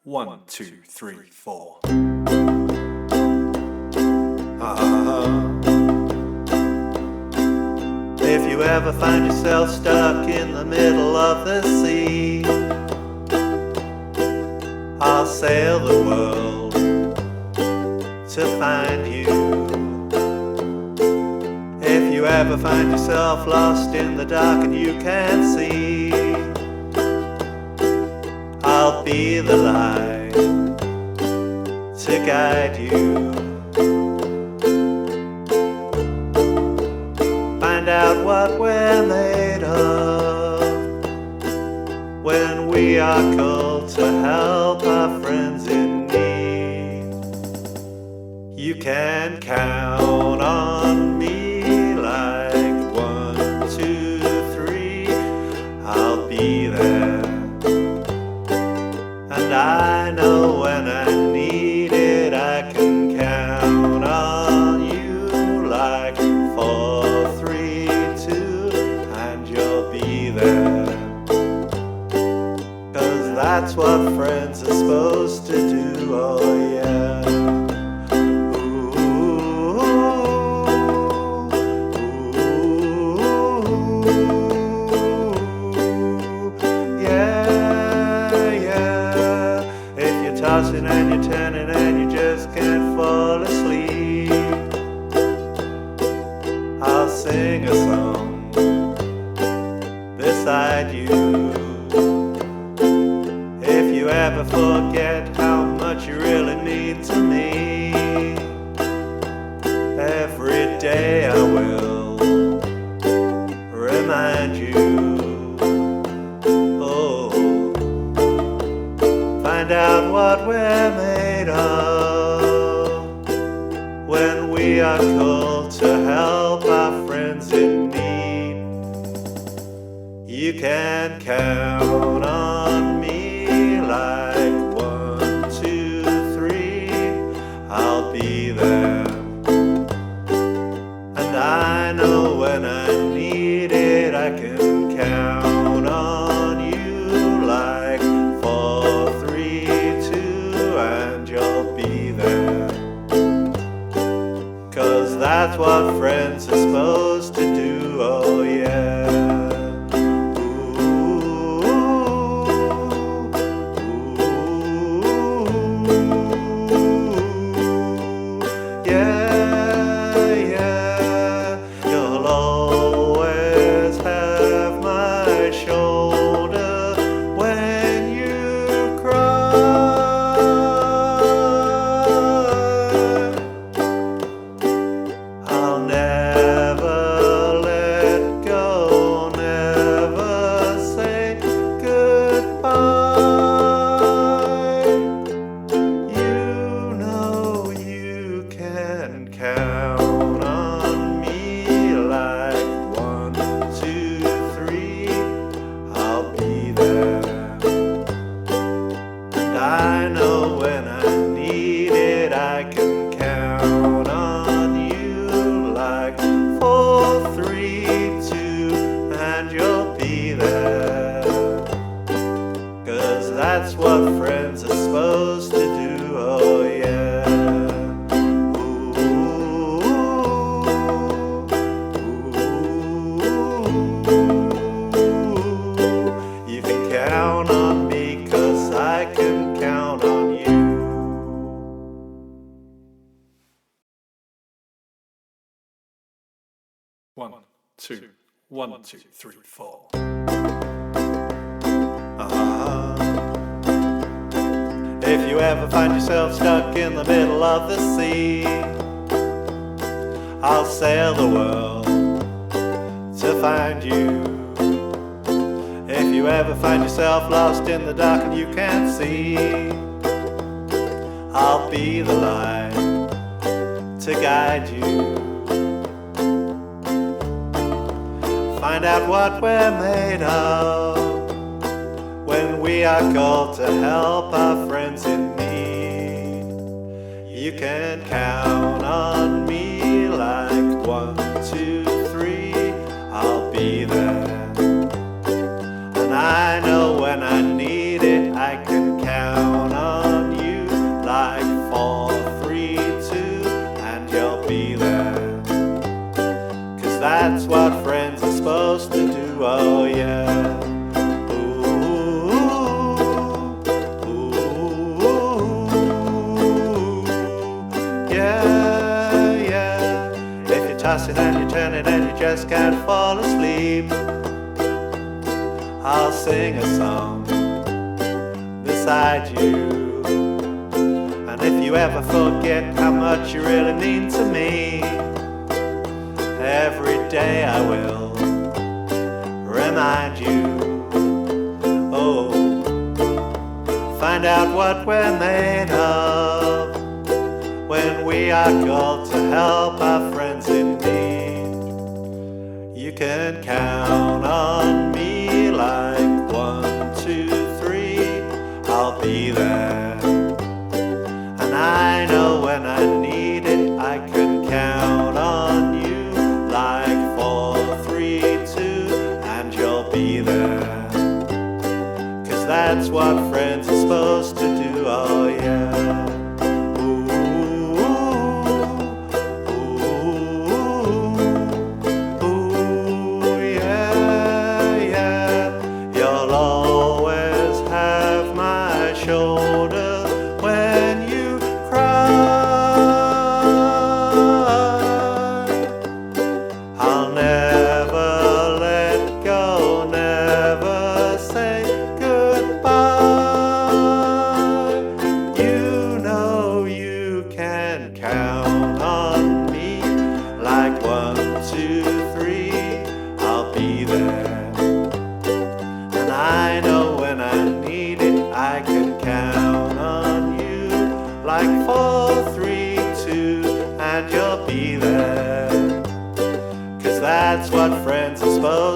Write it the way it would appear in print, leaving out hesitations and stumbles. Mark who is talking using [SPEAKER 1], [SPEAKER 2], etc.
[SPEAKER 1] 1, 2, 3, 4.
[SPEAKER 2] If you ever find yourself stuck in the middle of the sea, I'll sail the world to find you. If you ever find yourself lost in the dark and you can't see, I'll be the light to guide you. Find out what we're made of when we are called to help our friends in need. You can count on me like 1, 2, 3. I'll be there. And I know when I need it, I can count on you like 4, 3, 2, and you'll be there. 'Cause that's what friends are supposed to do, oh yeah. Tossing and you're turning and you just can't fall asleep, I'll sing a song beside you. If you ever forget how much you really mean to me, every day I will remind you. Find out what we're made of when we are called to help our friends in need. You can count on me like 1, 2, 3. I'll be there. And I know when I need it, I can count on you like 4, 3, 2, and you'll be there. 'Cause that's what friends are supposed to do, oh yeah. You'll always have my shoulder when you cry. I'll never let go, never say goodbye. You know you can count on me like 1, 2, 3. I'll be there. And I know when I need it, I can count on you like 4, 3, 2, and you'll be there. 'Cause that's what friends are supposed to do, oh yeah. You can count on me 'cause I can count on you.
[SPEAKER 1] 1, 2, 1, 2, 3, 4.
[SPEAKER 2] If you ever find yourself stuck in the middle of the sea, I'll sail the world to find you. If you ever find yourself lost in the dark and you can't see, I'll be the light to guide you. Find out what we're made of when we are called to help our friends in need. You can count on me like 1, 2, 3. I'll be there. And I know when I need it, I can count on just can't fall asleep, I'll sing a song beside you. And if you ever forget how much you really mean to me, every day I will remind you. Oh, find out what we're made of when we are called to help our friends in need. You can count on me like 1, 2, 3, I'll be there. And I know when I need it, I can count on you like 4, 3, 2, and you'll be there. 'Cause that's what friends are supposed to do, oh yeah. Shoulder when you cry, I'll never let go, never say goodbye. You know you can count on me like 1, 2, 3, I'll be there. And I know when I need it, I can count on you like 4, 3, 2, and you'll be there. 'Cause that's what friends are supposed